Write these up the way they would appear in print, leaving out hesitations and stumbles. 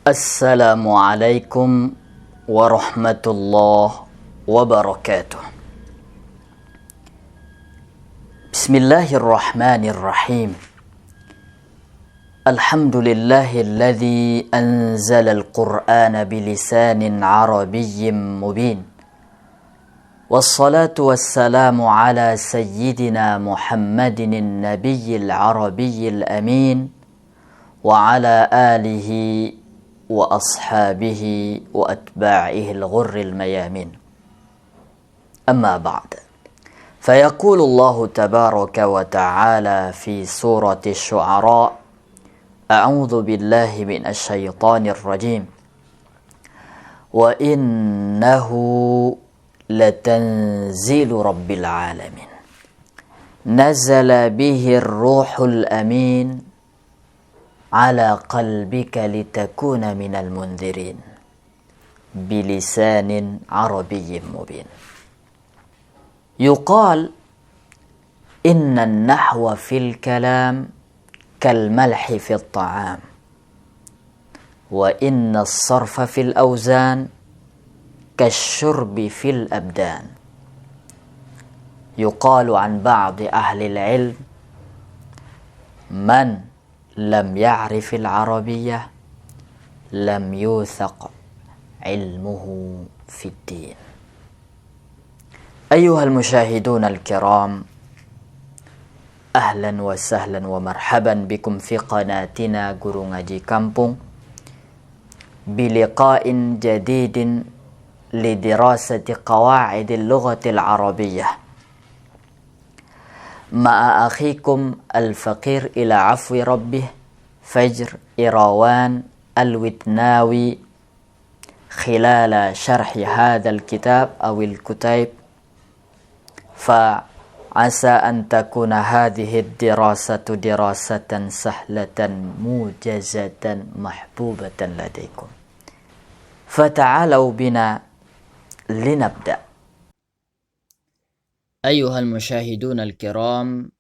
Assalamualaikum warahmatullahi wabarakatuh. Bismillahirrahmanirrahim. Alhamdulillahilladzi anzala al-Qur'ana bilisanin arabiyyin mubin. Wassalatu wassalamu ala sayyidina Muhammadin nabiyyil arabiyyil amin wa ala alihi wa ashabihi wa atba'ihi al-ghurril mayamin. Amma ba'd. فيقول الله تبارك وتعالى في سورة الشعراء: أعوذ بالله من الشيطان الرجيم وإنه لتنزيل رب العالمين نزل به الروح الأمين على قلبك لتكون من المنذرين بلسان عربي مبين. يقال إن النحو في الكلام كالملح في الطعام، وإن الصرف في الأوزان كالشرب في الأبدان. يقال عن بعض أهل العلم: من لم يعرف العربية لم يوثق علمه في الدين. أيها المشاهدون الكرام، أهلا وسهلا ومرحبا بكم في قناتنا Guru Ngaji Kampung بلقاء جديد لدراسة قواعد اللغة العربية مع أخيكم الفقير إلى عفو ربه فجر إراوان الوتناوي خلال شرح هذا الكتاب أو الكتيب. فعسى أن تكون هذه الدراسة دراسة سهلة موجزة محبوبة لديكم. فتعالوا بنا لنبدأ. Ayuhal musyahidun al-kiram,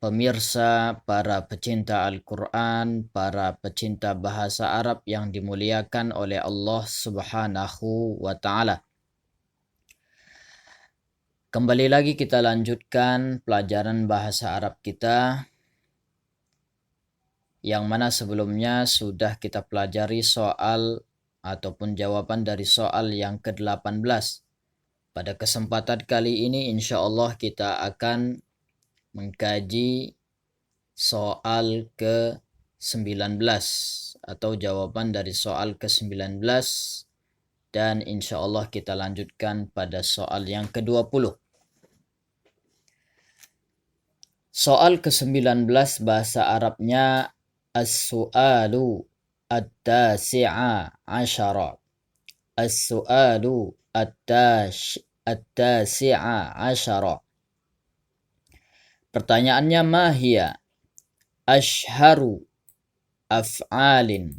pemirsa, para pecinta Al-Quran, para pecinta bahasa Arab yang dimuliakan oleh Allah Subhanahu wa Ta'ala. Kembali lagi kita lanjutkan pelajaran bahasa Arab kita, yang mana sebelumnya sudah kita pelajari soal ataupun jawaban dari soal yang ke-18. Pada kesempatan kali ini insya Allah kita akan mengkaji soal ke-19 atau jawaban dari soal ke-19, dan insya Allah kita lanjutkan pada soal yang ke-20. Soal ke-19 bahasa Arabnya as-su'alu at-tasi'a asyara. As-su'alu at-tasi'a asyara. Pertanyaannya, ma hiya ashharu af'alin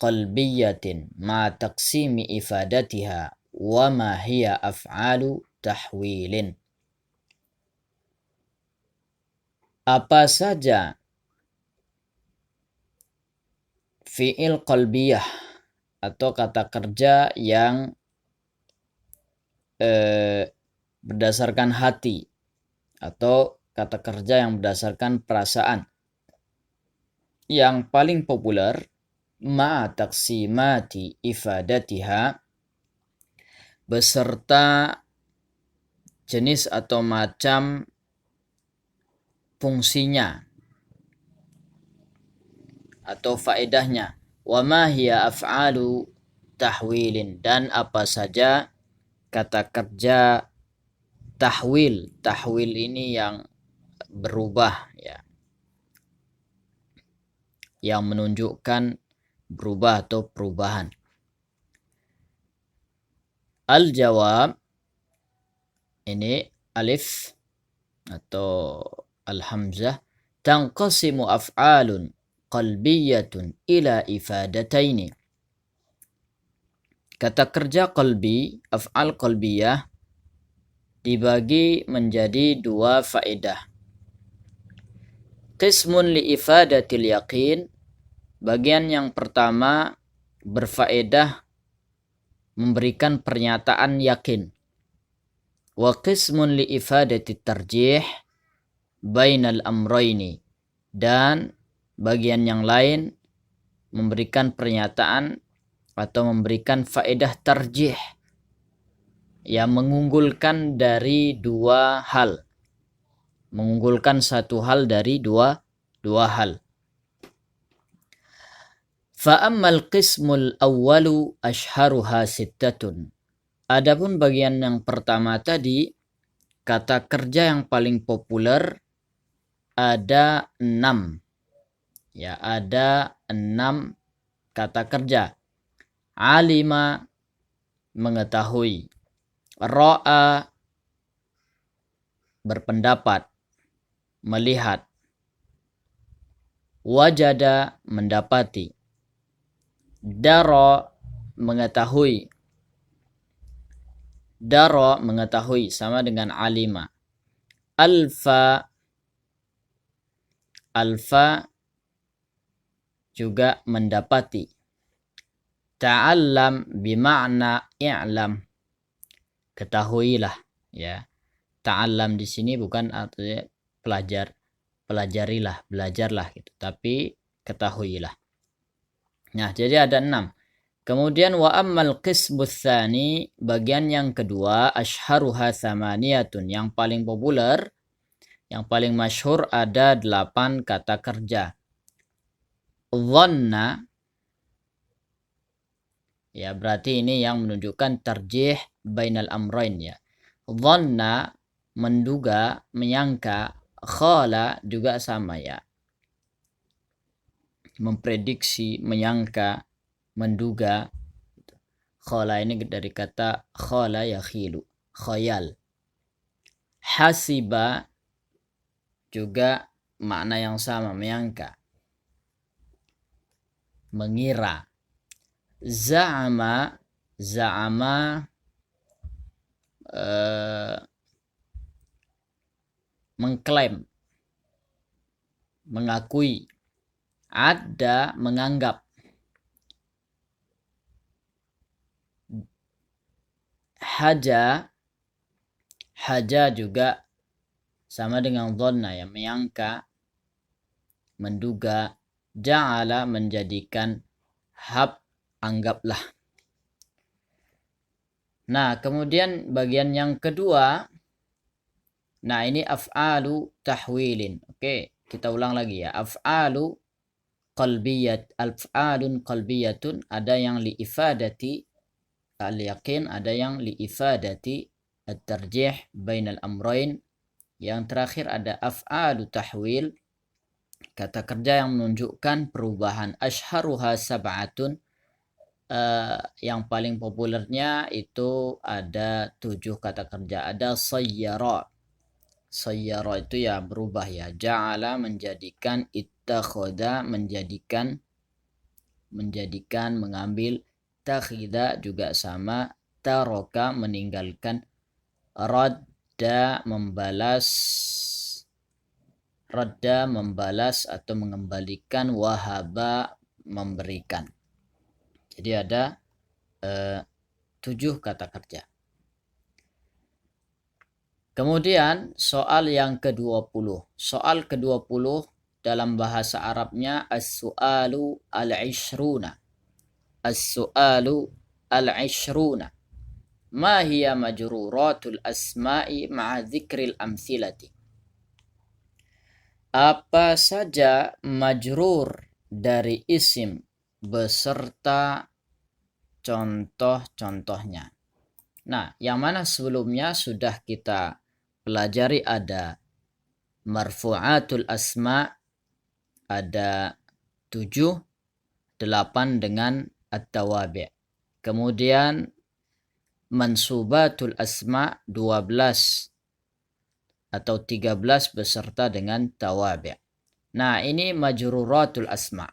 qalbiyatin ma taqsimi ifadatiha wa ma hiya af'alu tahwilin. Apa saja fi'il qalbiyah atau kata kerja yang berdasarkan hati, atau kata kerja yang berdasarkan perasaan, yang paling populer ma taqsimati ifadatiha, beserta jenis atau macam fungsinya atau faedahnya. Wa ma hiya af'alu tahwilin, dan apa saja kata kerja tahwil. Tahwil ini yang berubah, ya, yang menunjukkan berubah atau perubahan. Al-jawab, ini alif atau al-hamzah, tanqasimu af'alun qalbiyatun ila ifadataini. Kata kerja qalbi, af'al qalbiyah, dibagi menjadi dua faedah. Qismun li ifadatil yaqin, Bagian yang pertama berfaedah memberikan pernyataan yakin. Wa qismun li ifadati tarjih bainal amrayni. Dan bagian yang lain memberikan pernyataan atau memberikan faedah tarjih yang mengunggulkan dari dua hal. Mengunggulkan satu hal dari dua hal. Fa'ammal qismul awwalu ashharuha sittatun. Adapun bagian yang pertama tadi, kata kerja yang paling populer ada 6. Ya, ada 6 kata kerja. Alima, mengetahui. Ra'a, berpendapat, melihat. Wajada, mendapati. Dara, mengetahui. Dara, mengetahui, sama dengan alima. Alfa, juga mendapati. Ta'allam bima'na i'lam, ketahuilah, ya. Ta'allam di sini bukan artinya pelajarilah, belajarlah gitu, tapi ketahuilah. Nah, jadi ada 6. Kemudian wa ammal qismus tsani, bagian yang kedua, ashharuha thamaniyatun, yang paling populer, yang paling masyhur ada 8 kata kerja. Dhanna, ya berarti ini yang menunjukkan tarjih bainal amrain, ya. Dhanna, menduga, menyangka. Khala juga sama, ya. Memprediksi, menyangka, menduga. Khala ini dari kata khala yakhilu, khayal. Hasiba juga makna yang sama, menyangka, mengira. Za'ama mengklaim, mengakui. Ada, menganggap. Haja juga sama dengan dhanna, ya, menyangka, menduga. Ja'ala, menjadikan. Hab, anggaplah. Nah, kemudian bagian yang kedua, nah ini af'alu tahwilin. Oke, kita ulang lagi, ya. Af'alun qalbiyatun, ada yang li ifadati al-yaqin, ada yang li ifadati at-tarjih bainal amrain. Yang terakhir ada af'alu tahwil, kata kerja yang menunjukkan perubahan. Ashharuha sab'atun, yang paling populernya itu ada 7 kata kerja. Ada sayyara. Sayyara itu ya berubah, ya. Ja'ala, menjadikan. Ittakhoda, menjadikan, mengambil. Takhida juga sama. Taroka, meninggalkan. Radda, membalas atau mengembalikan. Wahaba, memberikan. Jadi ada 7 kata kerja. Kemudian soal yang ke-20. Soal ke-20 dalam bahasa Arabnya as-su'alu al-ishruna. As-su'alu al-ishruna. Ma hiya majruratul asma'i ma'a dzikril amthilati. Apa saja majrur dari isim beserta contoh-contohnya. Nah, yang mana sebelumnya sudah kita pelajari ada marfu'atul asma, ada 7, 8 dengan at-tawabi'. Kemudian mansubatul asma 12 atau 13 beserta dengan tawabi'. Nah, ini majruratul asma.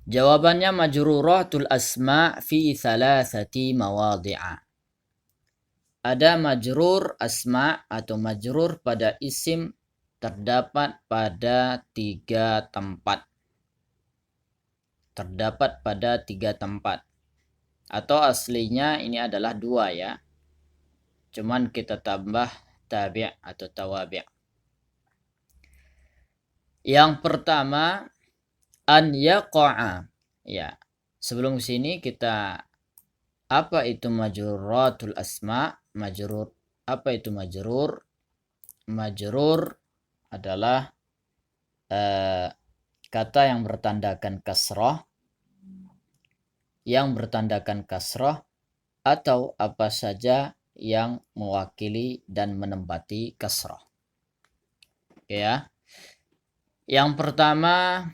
Jawabannya majruratul asma fi thalathati mawadhi'a. Ada majrur asma atau majrur pada isim terdapat pada 3 tempat. Terdapat pada 3 tempat. Atau aslinya ini adalah 2 ya. Cuman kita tambah tabi' atau tawabi'. Yang pertama an yaqa'a. Ya. Sebelum sini kita apa itu majruratul asma? Majrur. Apa itu majrur? Majrur adalah kata yang bertandakan kasrah, atau apa saja yang mewakili dan menempati kasrah. Oke ya. Yang pertama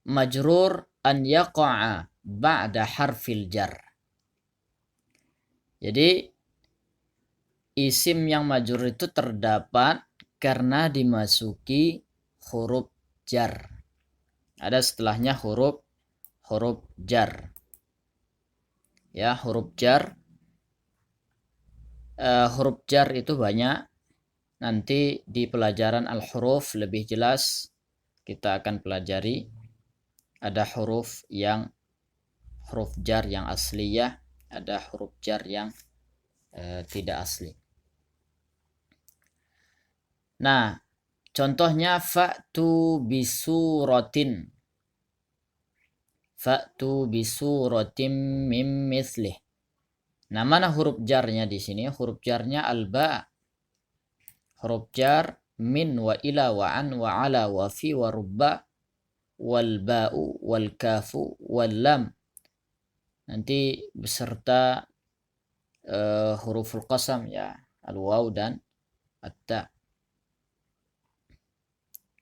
majrur an yaqa'a ba'da harfil jar. Jadi isim yang majrur itu terdapat karena dimasuki huruf jar. Ada setelahnya huruf jar. Ya, huruf jar. Huruf jar itu banyak. Nanti di pelajaran al-huruf lebih jelas kita akan pelajari. Ada huruf jar yang asliyah, ada huruf jar yang tidak asli. Nah, contohnya fa'tu bisuratin. Fa'tu bisuratin mim mithlih. Nah, mana huruf jarnya di sini? Huruf jarnya al-ba. Huruf jar min wa ila wa an wa ala wa fi wa rubba wal ba'u wal kafu wal lam. Nanti beserta huruful qasam ya, al-waw dan at-ta.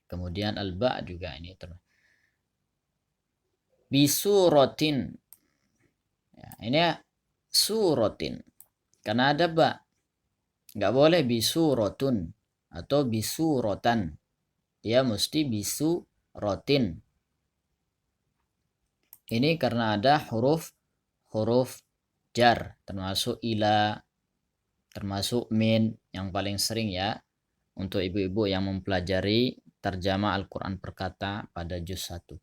Kemudian al-ba juga ini bisuratin. Ya, ini suratin. Karena ada ba. Enggak boleh bisuratun atau bisuratan. Dia mesti bisuratin. Ini karena ada huruf jar, termasuk ila, termasuk min yang paling sering ya untuk ibu-ibu yang mempelajari terjemah Al-Quran perkata pada juz 1.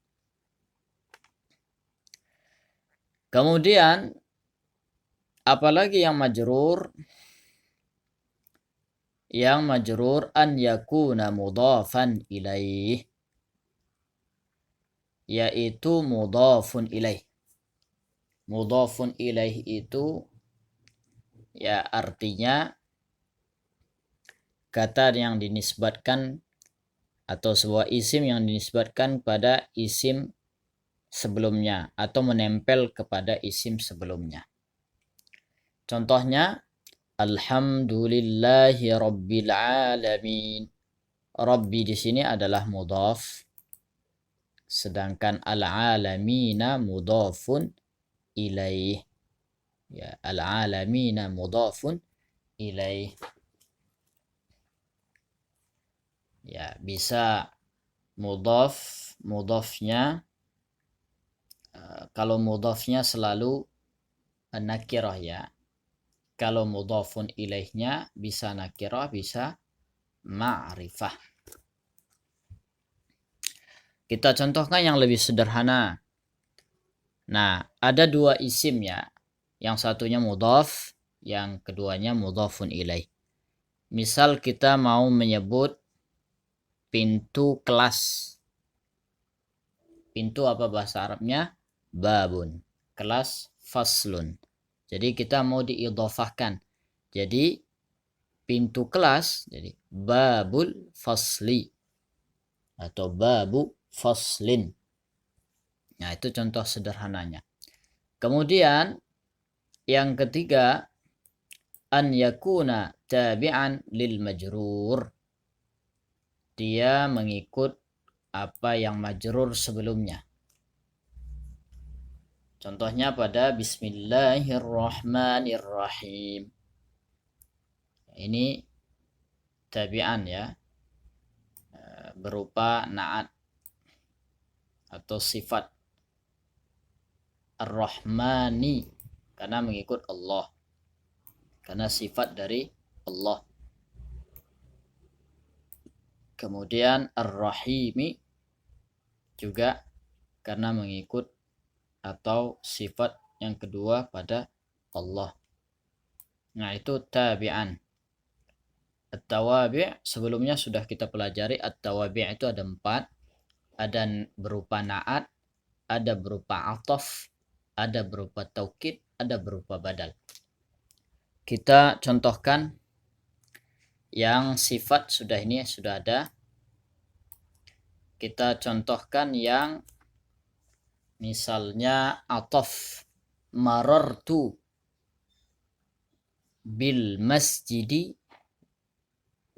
Kemudian apalagi yang majrur? Yang majrur an yakuna mudhafan ilaih, yaitu mudhafun ilaih. Mudhafun ilaih itu ya artinya kata yang dinisbatkan atau sebuah isim yang dinisbatkan pada isim sebelumnya atau menempel kepada isim sebelumnya. Contohnya alhamdulillahi rabbil alamin. Rabbi di sini adalah mudhaf, sedangkan al-alamina mudhafun ilaih. Ya, al-alamina mudhafun ilaih. Ya, bisa mudhafnya kalau mudhafnya selalu nakirah ya. Kalau mudhafun ilaihnya bisa nakirah, bisa ma'rifah. Kita contohkan yang lebih sederhana. Nah, ada 2 isim ya. Yang satunya mudhaf, yang keduanya mudhafun ilaih. Misal kita mau menyebut pintu kelas. Pintu apa bahasa Arabnya? Babun. Kelas faslun. Jadi kita mau diidhofahkan. Jadi pintu kelas, jadi babul fasli atau babu faslin. Nah, itu contoh sederhananya. Kemudian yang ketiga an yakuna tabi'an lil majrur. Dia mengikut apa yang majrur sebelumnya. Contohnya pada bismillahirrahmanirrahim. Ini tabi'an ya, berupa na'at atau sifat. Ar-Rahmani karena mengikut Allah, karena sifat dari Allah. Kemudian ar-rahimi juga karena mengikut atau sifat yang kedua pada Allah. Nah, itu tabi'an. At-tawabi' sebelumnya sudah kita pelajari. At-tawabi' itu ada 4. Ada berupa na'at, ada berupa ataf, ada berupa taukid, ada berupa badal. Kita contohkan yang sifat sudah ada. Kita contohkan yang misalnya ataf, marartu bil masjidi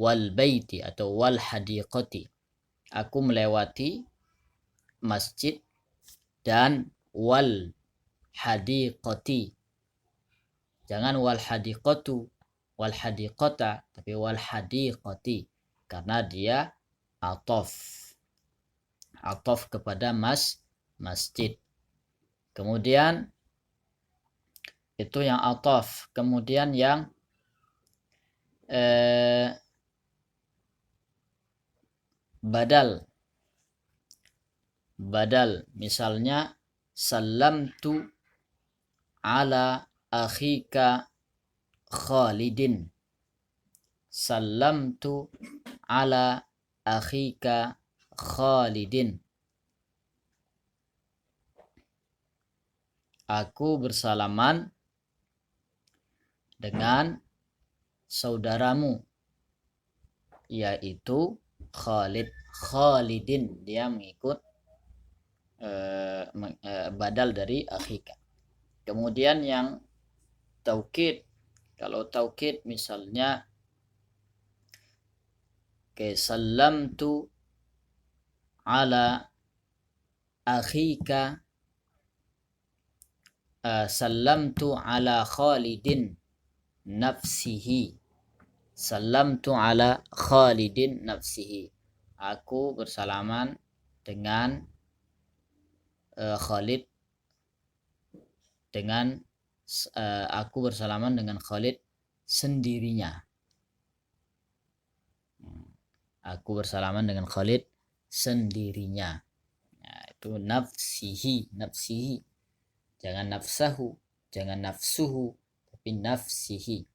wal baiti atau wal hadiqati. Aku melewati masjid dan wal hadiqati. Jangan wal hadiqatu, wal hadiqata, tapi wal hadiqati karena dia ataf. Ataf kepada masjid. Kemudian itu yang ataf. Kemudian yang badal. Badal misalnya sallamtu ala akhika Khalidin. Sallamtu ala akhika Khalidin. Aku bersalaman dengan saudaramu, yaitu Khalid. Khalidin, dia mengikut badal dari akhika. Kemudian yang taukid, kalau taukid misalnya sallamtu ala akhika sallamtu ala Khalidin nafsihi. Sallamtu ala Khalidin nafsihi. Aku bersalaman dengan Khalid dengan aku bersalaman dengan Khalid sendirinya. Aku bersalaman dengan Khalid sendirinya. Nah, itu nafsihi, nafsihi. Jangan nafsahu, jangan nafsuhu, tapi nafsihi.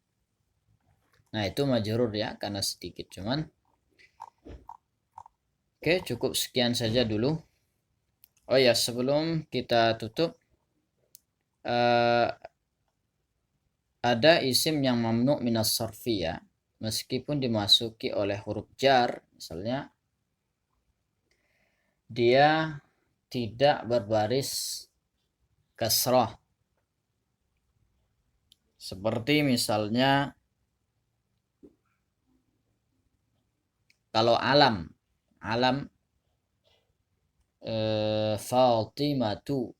Nah, itu majrur ya, karena sedikit cuman. Oke, cukup sekian saja dulu. Oh ya, sebelum kita tutup, ada isim yang mamnu minas sarfi ya, meskipun dimasuki oleh huruf jar, misalnya dia tidak berbaris kasrah. Seperti misalnya kalau alam Fatimatu.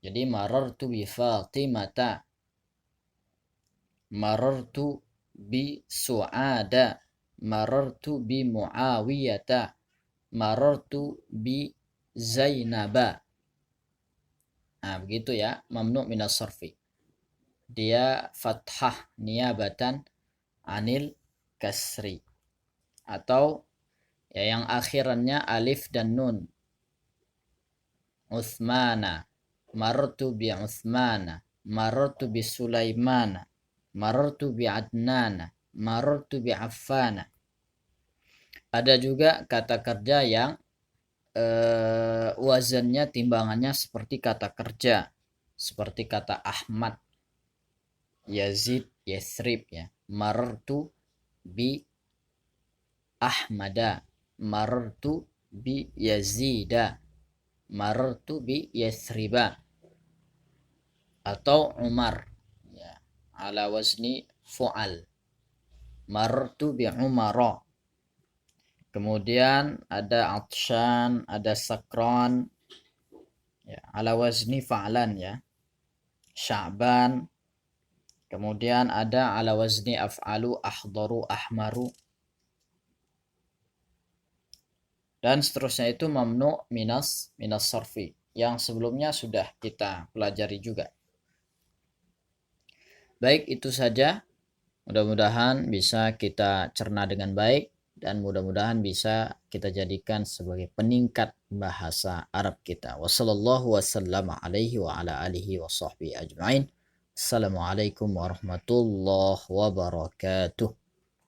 Jadi marartu bi Fatimata. Marartu bi Su'ada. Marartu bi Muawiyata. Marartu bi Zainaba. Nah, begitu ya, mamnu minas sarfi. Dia fathah niyabatan anil kasri. Atau ya yang akhirannya alif dan nun. Uthmana, marartu bi Uthmana, marartu bi Sulaimana, marartu bi Adnana, marartu bi Affana. Ada juga kata kerja yang wazannya, timbangannya seperti kata kerja, seperti kata Ahmad, Yazid, Yathrib ya. Marartu bi Ahmada, marartu bi Yazida, marartu bi Yathriba. Atau Umar ya, ala wazni fu'al, marartu bi Umara. Kemudian ada atshan, ada sakran ya, ala wazni fa'lan ya, Sya'ban. Kemudian ada ala wazni af'alu, ahdaru, ahmaru. Dan seterusnya itu mamnu minas sarfi yang sebelumnya sudah kita pelajari juga. Baik, itu saja. Mudah-mudahan bisa kita cerna dengan baik dan mudah-mudahan bisa kita jadikan sebagai peningkat bahasa Arab kita. Wassallallahu wasallam alaihi wa ala alihi wa sahbihi ajma'in. Assalamualaikum warahmatullahi wabarakatuh.